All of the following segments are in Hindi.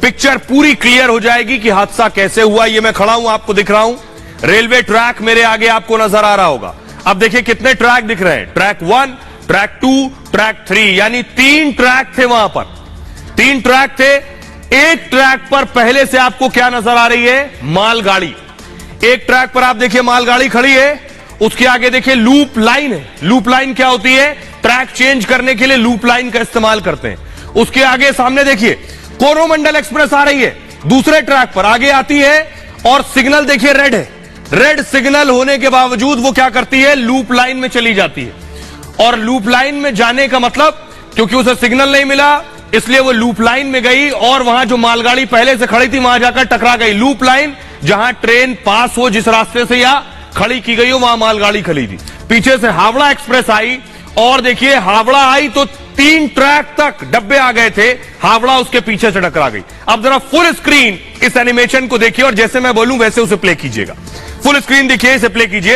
पिक्चर पूरी क्लियर हो जाएगी कि हादसा कैसे हुआ। ये मैं खड़ा हूं, आपको दिख रहा हूं, रेलवे ट्रैक मेरे आगे आपको नजर आ रहा होगा। अब देखिए कितने ट्रैक दिख रहे हैं, ट्रैक 1, ट्रैक 2, ट्रैक 3, यानी 3 ट्रैक थे वहां पर, 3 ट्रैक थे। एक ट्रैक पर पहले से आपको क्या नजर आ रही है, मालगाड़ी। एक ट्रैक पर आप देखिए मालगाड़ी खड़ी है, उसके आगे देखिए लूप लाइन है। लूप लाइन क्या होती है, ट्रैक चेंज करने के लिए लूप लाइन का इस्तेमाल करते हैं। उसके आगे सामने देखिए कोरोमंडल एक्सप्रेस आ रही है, दूसरे ट्रैक पर आगे आती है और सिग्नल देखिए रेड है। रेड सिग्नल होने के बावजूद वो क्या करती है, लूप लाइन में चली जाती है। और लूप लाइन में जाने का मतलब, क्योंकि उसे सिग्नल नहीं मिला इसलिए वो लूप लाइन में गई और वहां जो मालगाड़ी पहले से खड़ी थी वहां जाकर टकरा गई। लूप लाइन जहां ट्रेन पास हो, जिस रास्ते से या खड़ी की गई हो वहां मालगाड़ी खड़ी थी। पीछे से हावड़ा एक्सप्रेस आई और देखिए हावड़ा आई तो 3 ट्रैक तक डब्बे आ गए थे, हावड़ा उसके पीछे से टकरा गई। अब जरा फुल स्क्रीन इस एनिमेशन को देखिए और जैसे मैं बोलूं वैसे उसे प्ले कीजिएगा। फुल स्क्रीन देखिए, इसे प्ले कीजिए।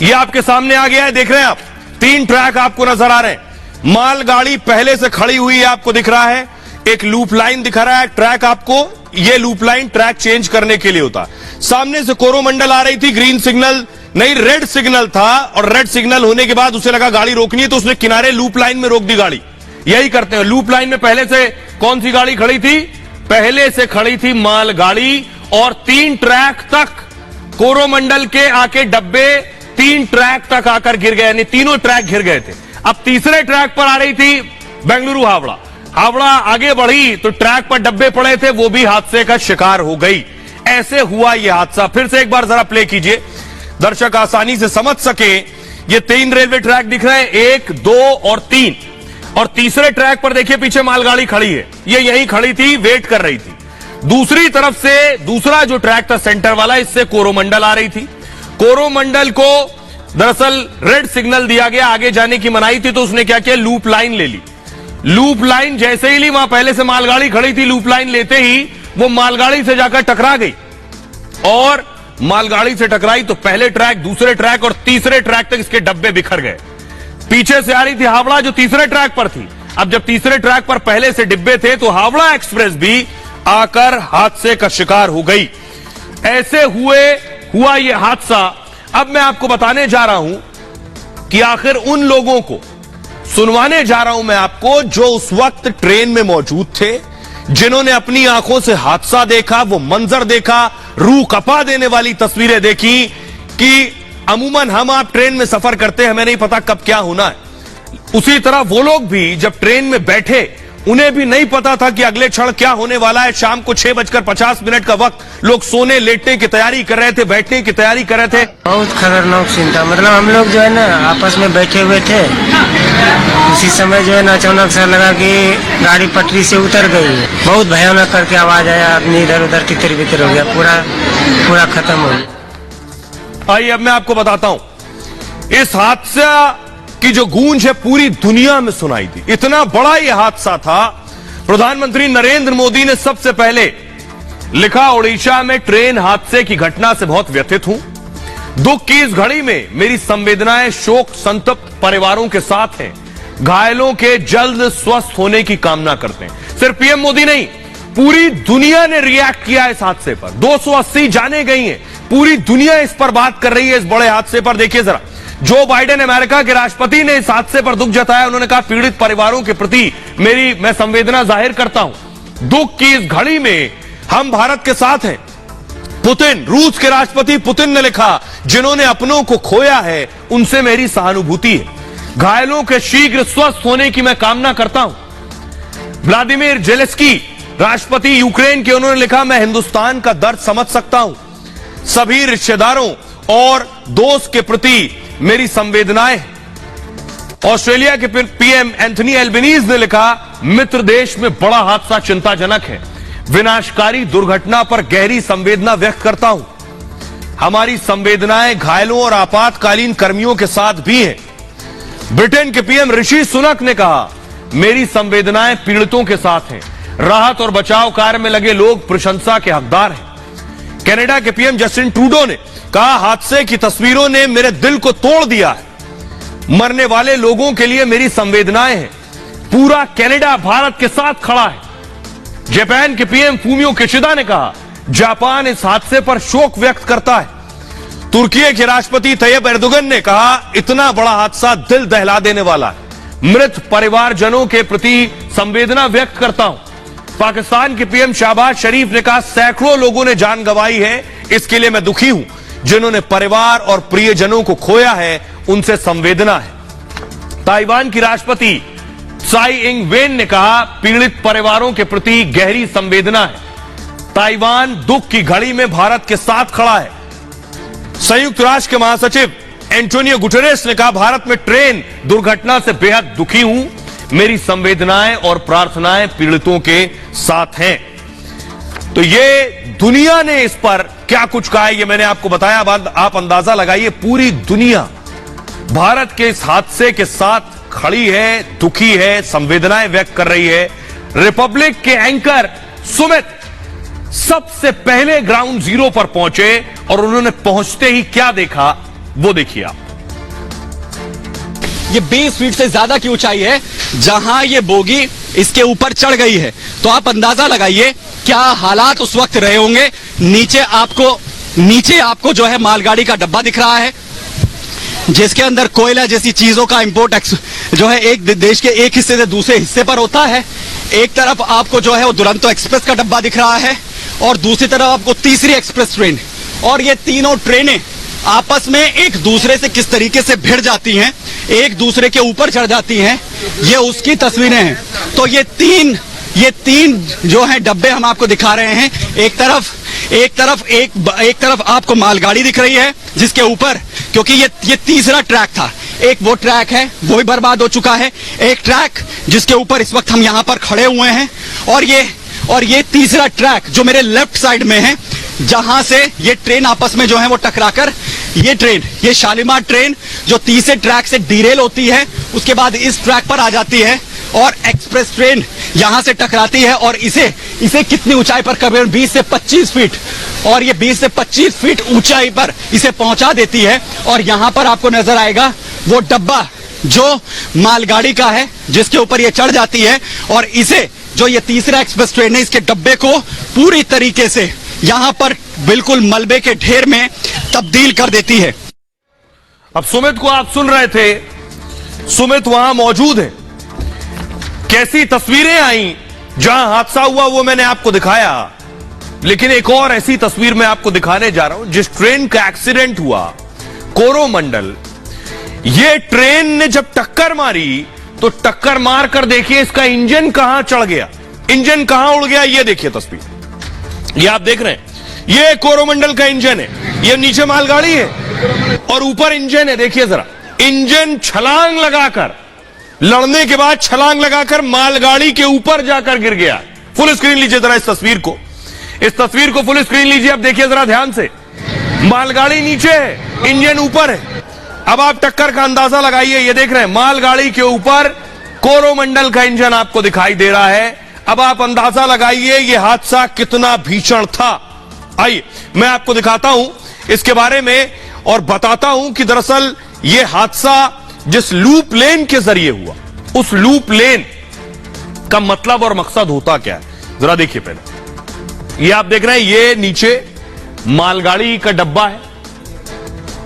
ये आपके सामने आ गया है, देख रहे हैं आप, 3 ट्रैक आपको नजर आ रहे हैं। मालगाड़ी पहले से खड़ी हुई है, आपको दिख रहा है। एक लूप लाइन दिखा रहा है, ट्रैक आपको, ये लूप लाइन ट्रैक चेंज करने के लिए होता है। सामने से कोरोमंडल आ रही थी, ग्रीन सिग्नल नहीं रेड सिग्नल था और रेड सिग्नल होने के बाद उसे लगा गाड़ी रोकनी है तो उसने किनारे लूप लाइन में रोक दी गाड़ी। यही करते हैं, लूप लाइन में पहले से कौन सी गाड़ी खड़ी थी, पहले से खड़ी थी मालगाड़ी और 3 ट्रैक तक कोरोमंडल के आके डब्बे 3 ट्रैक तक आकर गिर गए, यानी तीनों ट्रैक घिर गए थे। अब तीसरे ट्रैक पर आ रही थी बेंगलुरु हावड़ा, हावड़ा आगे बढ़ी तो ट्रैक पर डब्बे पड़े थे, वो भी हादसे का शिकार हो गई। ऐसे हुआ यह हादसा। फिर से एक बार जरा प्ले कीजिए, दर्शक आसानी से समझ सके। ये 3 रेलवे ट्रैक दिख रहे हैं, 1, 2 और 3, और तीसरे ट्रैक पर देखिए पीछे मालगाड़ी खड़ी है, ये यहीं खड़ी थी, वेट कर रही थी। दूसरी तरफ से दूसरा जो ट्रैक था सेंटर वाला, इससे कोरोमंडल आ रही थी। कोरोमंडल को दरअसल रेड सिग्नल दिया गया, आगे जाने की मनाही थी, तो उसने क्या किया, लूप लाइन ले ली। लूप लाइन जैसे ही ली, वहां पहले से मालगाड़ी खड़ी थी, लूप लाइन लेते ही वो मालगाड़ी से जाकर टकरा गई और मालगाड़ी से टकराई तो पहले ट्रैक, दूसरे ट्रैक और तीसरे ट्रैक तक इसके डब्बे बिखर गए। पीछे से आ रही थी हावड़ा जो तीसरे ट्रैक पर थी। अब जब तीसरे ट्रैक पर पहले से डिब्बे थे तो हावड़ा एक्सप्रेस भी आकर हादसे का शिकार हो गई। ऐसे हुआ यह हादसा। अब मैं आपको बताने जा रहा हूं कि आखिर उन लोगों को सुनवाने जा रहा हूं मैं आपको जो उस वक्त ट्रेन में मौजूद थे, जिन्होंने अपनी आंखों से हादसा देखा, वो मंजर देखा, रूह कपा देने वाली तस्वीरें देखी कि अमूमन हम आप ट्रेन में सफर करते हैं, हमें नहीं पता कब क्या होना है। उसी तरह वो लोग भी जब ट्रेन में बैठे, उन्हें भी नहीं पता था कि अगले क्षण क्या होने वाला है। शाम को 6:50 का वक्त, लोग सोने लेटने की तैयारी कर रहे थे, बैठने की तैयारी कर रहे थे। बहुत खतरनाक सीन था। मतलब हम लोग जो है ना आपस में बैठे हुए थे, उसी समय जो है ना अचानक से लगा कि गाड़ी पटरी से उतर गई। बहुत भयानक करके आवाज आया, आदमी इधर उधर तितर बितर हो गया, पूरा खत्म हो गया। आइए अब मैं आपको बताता हूं, इस हादसा की जो गूंज है पूरी दुनिया में सुनाई दी। इतना बड़ा यह हादसा था, प्रधानमंत्री नरेंद्र मोदी ने सबसे पहले लिखा, ओडिशा में ट्रेन हादसे की घटना से बहुत व्यथित हूं। दुख की इस घड़ी में मेरी संवेदनाएं शोक संतप्त परिवारों के साथ हैं। घायलों के जल्द स्वस्थ होने की कामना करते हैं। सिर्फ पीएम मोदी नहीं, पूरी दुनिया ने रिएक्ट किया इस हादसे पर। 280 जाने गई हैं, पूरी दुनिया इस पर बात कर रही है, इस बड़े हादसे पर। देखिए जरा, जो बाइडेन अमेरिका के राष्ट्रपति ने इस हादसे पर दुख जताया। उन्होंने कहा, पीड़ित परिवारों के प्रति मैं संवेदना जाहिर करता हूं। दुख की इस घड़ी में हम भारत के साथ हैं। पुतिन, रूस के राष्ट्रपति पुतिन ने लिखा, जिन्होंने अपनों को खोया है उनसे मेरी सहानुभूति है। घायलों के शीघ्र स्वस्थ होने की मैं कामना करता हूं। व्लादिमीर जेलेंस्की, राष्ट्रपति यूक्रेन के, उन्होंने लिखा, मैं हिंदुस्तान का दर्द समझ सकता हूं। सभी रिश्तेदारों और दोस्त के प्रति मेरी संवेदनाएं। ऑस्ट्रेलिया के पीएम एंथनी एल्बनीज ने लिखा, मित्र देश में बड़ा हादसा चिंताजनक है। विनाशकारी दुर्घटना पर गहरी संवेदना व्यक्त करता हूं। हमारी संवेदनाएं घायलों और आपातकालीन कर्मियों के साथ भी हैं। ब्रिटेन के पीएम ऋषि सुनक ने कहा, मेरी संवेदनाएं पीड़ितों के साथ हैं। राहत और बचाव कार्य में लगे लोग प्रशंसा के हकदार हैं। कनाडा के पीएम जस्टिन ट्रूडो ने कहा, हादसे की तस्वीरों ने मेरे दिल को तोड़ दिया है। मरने वाले लोगों के लिए मेरी संवेदनाएं हैं। पूरा कनाडा भारत के साथ खड़ा है। जापान के पीएम फूमियो किशिदा ने कहा, जापान इस हादसे पर शोक व्यक्त करता है। तुर्की के राष्ट्रपति तैयब एर्दोगन ने कहा, इतना बड़ा हादसा दिल दहला देने वाला है, मृत परिवारजनों के प्रति संवेदना व्यक्त करता हूं। पाकिस्तान के पीएम शहबाज शरीफ ने कहा, सैकड़ों लोगों ने जान गंवाई है, इसके लिए मैं दुखी हूं। जिन्होंने परिवार और प्रियजनों को खोया है, उनसे संवेदना है। ताइवान की राष्ट्रपति त्साई इंग वेन ने कहा, पीड़ित परिवारों के प्रति गहरी संवेदना है। ताइवान दुख की घड़ी में भारत के साथ खड़ा है। संयुक्त राष्ट्र के महासचिव एंटोनियो गुटेरेस ने कहा, भारत में ट्रेन दुर्घटना से बेहद दुखी हूं, मेरी संवेदनाएं और प्रार्थनाएं पीड़ितों के साथ हैं। तो ये दुनिया ने इस पर क्या कुछ कहा है, ये मैंने आपको बताया। आप अंदाजा लगाइए, पूरी दुनिया भारत के इस हादसे के साथ खड़ी है, दुखी है, संवेदनाएं व्यक्त कर रही है। रिपब्लिक के एंकर सुमित सबसे पहले ग्राउंड जीरो पर पहुंचे और उन्होंने पहुंचते ही क्या देखा, वो देखिए आप। ये 20 फीट से ज्यादा की ऊंचाई है जहां ये बोगी इसके ऊपर चढ़ गई है। तो आप अंदाजा लगाइए क्या हालात उस वक्त रहे होंगे। नीचे आपको जो है मालगाड़ी का डब्बा दिख रहा है, जिसके अंदर कोयला जैसी चीजों का इंपोर्ट जो है एक देश के एक हिस्से से दूसरे हिस्से पर होता है। एक तरफ आपको जो है वो दुरंतो एक्सप्रेस का डब्बा दिख रहा है और दूसरी तरफ आपको तीसरी एक्सप्रेस ट्रेन। और ये तीनों ट्रेनें आपस में एक दूसरे से किस तरीके से भिड़ जाती हैं, एक दूसरे के ऊपर चढ़ जाती हैं, ये उसकी तस्वीरें हैं। तो ये तीन जो है डब्बे हम आपको दिखा रहे हैं। एक तरफ आपको मालगाड़ी दिख रही है जिसके ऊपर, क्योंकि ये तीसरा ट्रैक था, एक वो ट्रैक है वो भी बर्बाद हो चुका है, एक ट्रैक जिसके ऊपर इस वक्त हम यहां पर खड़े हुए हैं, और ये तीसरा ट्रैक जो मेरे लेफ्ट साइड में है, जहां से ये ट्रेन आपस में जो है वो टकराकर ये शालीमार ट्रेन जो तीसरे ट्रैक से डीरेल होती है, उसके बाद इस ट्रैक पर आ जाती है और एक्सप्रेस ट्रेन यहां से टकराती है और इसे कितनी ऊंचाई पर, करीबन 20 से 25 फीट, और ये 20 से 25 फीट ऊंचाई पर इसे पहुंचा देती है। और यहां पर आपको नजर आएगा वो डब्बा जो मालगाड़ी का है जिसके ऊपर ये चढ़ जाती है, और इसे जो ये तीसरा एक्सप्रेस ट्रेन है इसके डब्बे को पूरी तरीके से यहां पर बिल्कुल मलबे के ढेर में तब्दील कर देती है। अब सुमित को आप सुन रहे थे, सुमित वहां मौजूद है। कैसी तस्वीरें आई जहां हादसा हुआ वो मैंने आपको दिखाया, लेकिन एक और ऐसी तस्वीर मैं आपको दिखाने जा रहा हूं। जिस ट्रेन का एक्सीडेंट हुआ कोरोमंडल, ये ट्रेन ने जब टक्कर मारी तो टक्कर मार कर देखिए इसका इंजन कहां चढ़ गया, इंजन कहां उड़ गया, ये देखिए तस्वीर, ये आप देख रहे हैं, ये कोरोमंडल का इंजन है, ये नीचे मालगाड़ी है और ऊपर इंजन है। देखिए जरा, इंजन छलांग लगाकर, लड़ने के बाद छलांग लगाकर मालगाड़ी के ऊपर जाकर गिर गया। फुल स्क्रीन लीजिए जरा इस तस्वीर को फुल स्क्रीन लीजिए। अब देखिए जरा ध्यान से, मालगाड़ी नीचे है, इंजन ऊपर है। अब आप टक्कर का अंदाजा लगाइए, ये देख रहे हैं मालगाड़ी के ऊपर कोरोमंडल का इंजन आपको दिखाई दे रहा है। अब आप अंदाजा लगाइए ये हादसा कितना भीषण था। आइए मैं आपको दिखाता हूं इसके बारे में और बताता हूं कि दरअसल ये हादसा जिस लूप लेन के जरिए हुआ, उस लूप लेन का मतलब और मकसद होता क्या है, जरा देखिए। पहले ये आप देख रहे हैं, ये नीचे मालगाड़ी का डब्बा है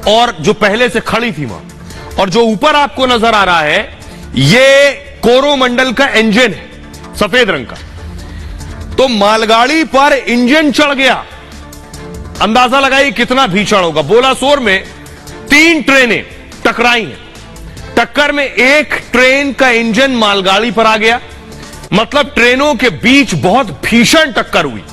और जो पहले से खड़ी थी वहां, और जो ऊपर आपको नजर आ रहा है ये कोरोमंडल का इंजन है, सफेद रंग का। तो मालगाड़ी पर इंजन चढ़ गया, अंदाजा लगाइए कितना भीषण होगा। बोलासोर में 3 ट्रेनें टकराई हैं, टक्कर में एक ट्रेन का इंजन मालगाड़ी पर आ गया, मतलब ट्रेनों के बीच बहुत भीषण टक्कर हुई।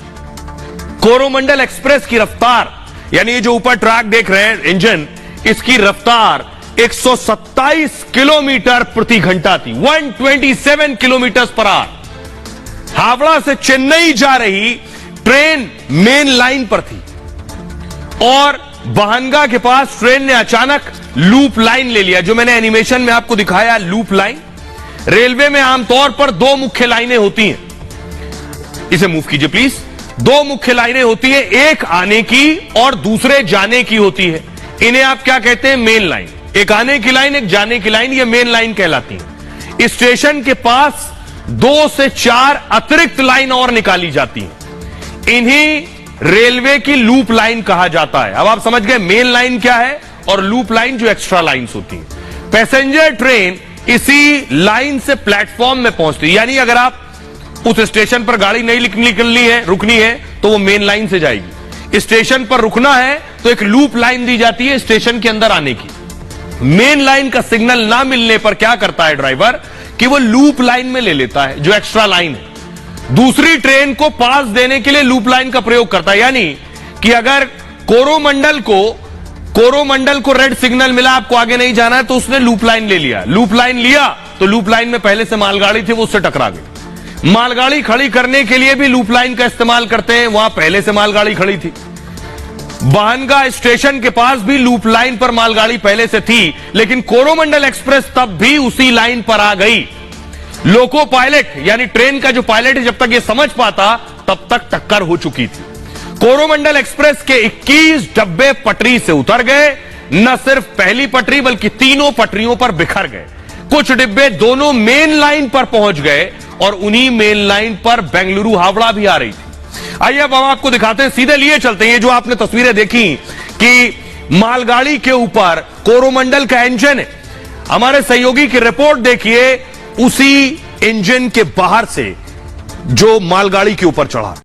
कोरोमंडल एक्सप्रेस की रफ्तार, यानी ये जो ऊपर ट्रैक देख रहे हैं इंजन, इसकी रफ्तार 127 किलोमीटर प्रति घंटा थी, 127 किलोमीटर पर आवर। हावड़ा से चेन्नई जा रही ट्रेन मेन लाइन पर थी और बहनगा के पास ट्रेन ने अचानक लूप लाइन ले लिया, जो मैंने एनिमेशन में आपको दिखाया लूप लाइन। रेलवे में आमतौर पर 2 मुख्य लाइनें होती हैं, इसे मूव कीजिए प्लीज। 2 मुख्य लाइनें होती हैं, एक आने की और दूसरे जाने की होती है। इन्हें आप क्या कहते हैं, मेन लाइन। एक आने की लाइन, एक जाने की लाइन, ये मेन लाइन कहलाती है। स्टेशन के पास 2 से 4 अतिरिक्त लाइन और निकाली जाती हैं। इन्हीं रेलवे की लूप लाइन कहा जाता है। अब आप समझ गए मेन लाइन क्या है और लूप लाइन जो एक्स्ट्रा लाइंस होती हैं। पैसेंजर ट्रेन इसी लाइन से प्लेटफॉर्म में पहुंचती है, यानी अगर आप उस स्टेशन पर गाड़ी नहीं निकलनी है, रुकनी है, तो वो मेन लाइन से जाएगी। स्टेशन पर रुकना है तो एक लूप लाइन दी जाती है स्टेशन के अंदर आने की। मेन लाइन का सिग्नल ना मिलने पर क्या करता है ड्राइवर कि वो लूप लाइन में ले लेता है जो एक्स्ट्रा लाइन है, दूसरी ट्रेन को पास देने के लिए लूप लाइन का प्रयोग करता है। यानी कि अगर कोरोमंडल को रेड सिग्नल मिला, आपको आगे नहीं जाना है, तो उसने लूप लाइन ले लिया। लूप लाइन लिया तो लूप लाइन में पहले से मालगाड़ी थी, वो उससे टकरा गई। मालगाड़ी खड़ी करने के लिए भी लूप लाइन का इस्तेमाल करते हैं, वहां पहले से मालगाड़ी खड़ी थी। बाहनगा स्टेशन के पास भी लूप लाइन पर मालगाड़ी पहले से थी, लेकिन कोरोमंडल एक्सप्रेस तब भी उसी लाइन पर आ गई। लोको पायलट यानी ट्रेन का जो पायलट है, जब तक ये समझ पाता तब तक टक्कर हो चुकी थी। कोरोमंडल एक्सप्रेस के 21 डब्बे पटरी से उतर गए। न सिर्फ पहली पटरी बल्कि तीनों पटरियों पर बिखर गए। कुछ डिब्बे दोनों मेन लाइन पर पहुंच गए और उन्हीं मेन लाइन पर बेंगलुरु हावड़ा भी आ रही थी। आइए अब हम आपको दिखाते हैं, सीधे लिए चलते हैं। ये जो आपने तस्वीरें देखी कि मालगाड़ी के ऊपर कोरोमंडल का इंजन है, हमारे सहयोगी की रिपोर्ट देखिए उसी इंजन के बाहर से जो मालगाड़ी के ऊपर चढ़ा।